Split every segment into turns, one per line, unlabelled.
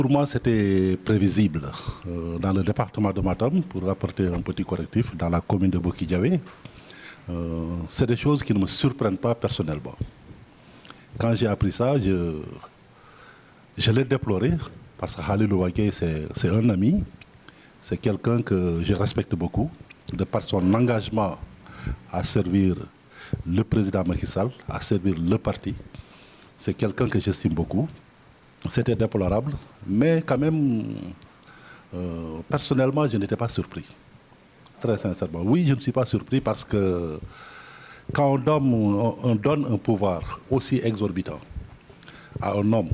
Pour moi, c'était prévisible. Dans le département de Matam, pour apporter un petit correctif, dans la commune de Bokidjavé, c'est des choses qui ne me surprennent pas personnellement. Quand j'ai appris ça, je l'ai déploré, parce que Khalil Ouaké, c'est un ami, c'est quelqu'un que je respecte beaucoup, de par son engagement à servir le président Macky Sall, à servir le parti. C'est quelqu'un que j'estime beaucoup. C'était déplorable, mais quand même, personnellement, je n'étais pas surpris. Très sincèrement. Oui, je ne suis pas surpris parce que quand on donne un pouvoir aussi exorbitant à un homme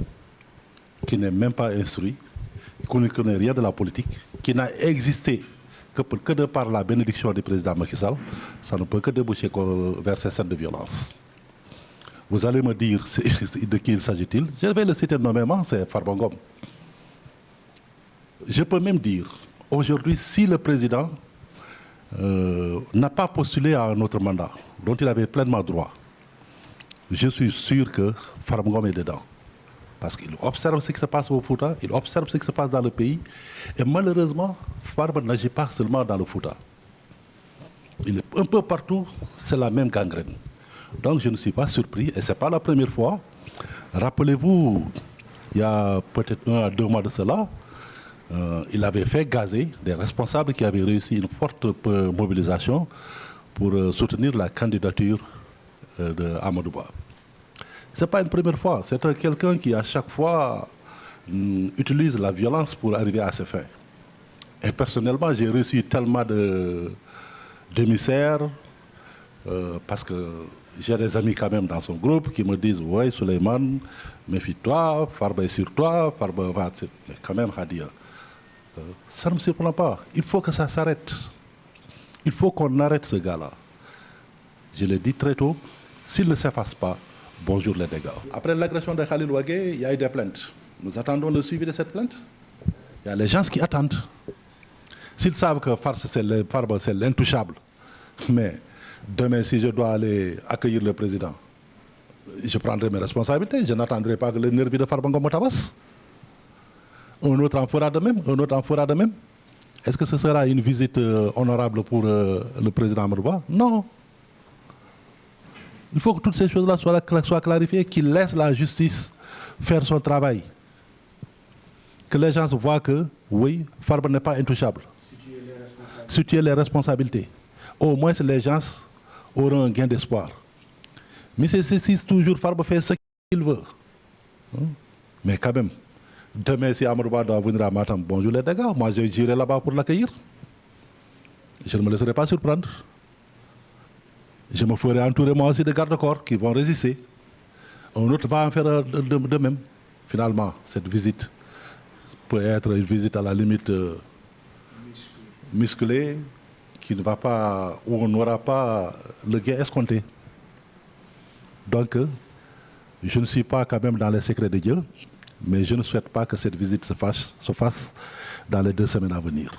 qui n'est même pas instruit, qui ne connaît rien de la politique, qui n'a existé que de par la bénédiction du président Macky Sall, ça ne peut que déboucher vers ces scènes de violence. Vous allez me dire de qui il s'agit-il. Je vais le citer nommément, c'est Farba Ngom. Je peux même dire, aujourd'hui, si le président n'a pas postulé à un autre mandat, dont il avait pleinement droit, je suis sûr que Farba Ngom est dedans. Parce qu'il observe ce qui se passe au Fouta, il observe ce qui se passe dans le pays, et malheureusement, Farba n'agit pas seulement dans le Fouta. Il est un peu partout, c'est la même gangrène. Donc je ne suis pas surpris, et ce n'est pas la première fois. Rappelez-vous, il y a peut-être 1 à 2 mois de cela, il avait fait gazer des responsables qui avaient réussi une forte mobilisation pour soutenir la candidature d'Amadou Ba. Ce n'est pas une première fois, c'est quelqu'un qui à chaque fois utilise la violence pour arriver à ses fins. Et personnellement, j'ai reçu tellement d'émissaires, parce que j'ai des amis quand même dans son groupe qui me disent « Ouais, Souleymane, méfie-toi, Farba est sur toi, Farba va... » Mais quand même, Hadia, ça ne me surprend pas. Il faut que ça s'arrête. Il faut qu'on arrête ce gars-là. Je l'ai dit très tôt, s'il ne s'efface pas, bonjour les dégâts. Après l'agression de Khalil Ouaké, il y a eu des plaintes. Nous attendons le suivi de cette plainte. Il y a les gens qui attendent. S'ils savent que Farba, c'est l'intouchable, mais demain, si je dois aller accueillir le président, je prendrai mes responsabilités. Je n'attendrai pas que le nervi de Farba Ngom me tabasse. Un autre en fera de même, un autre en fera de même. Est-ce que ce sera une visite honorable pour le président Amadou Ba? Non. Il faut que toutes ces choses-là soient clarifiées, qu'il laisse la justice faire son travail. Que les gens voient que, oui, Farba n'est pas intouchable. Situer les responsabilités. Au moins, les gens auront un gain d'espoir. Mais c'est toujours Farba fait ce qu'il veut. Mais quand même, demain, si Amadou Ba doit venir à Matam, bonjour les dégâts, moi j'irai là-bas pour l'accueillir. Je ne me laisserai pas surprendre. Je me ferai entourer moi aussi de garde-corps qui vont résister. Un autre va en faire de même. Finalement, cette visite peut être une visite à la limite musclée, qui ne va pas, où on n'aura pas le gain escompté. Donc, je ne suis pas quand même dans les secrets de Dieu, mais je ne souhaite pas que cette visite se fasse dans les 2 semaines à venir.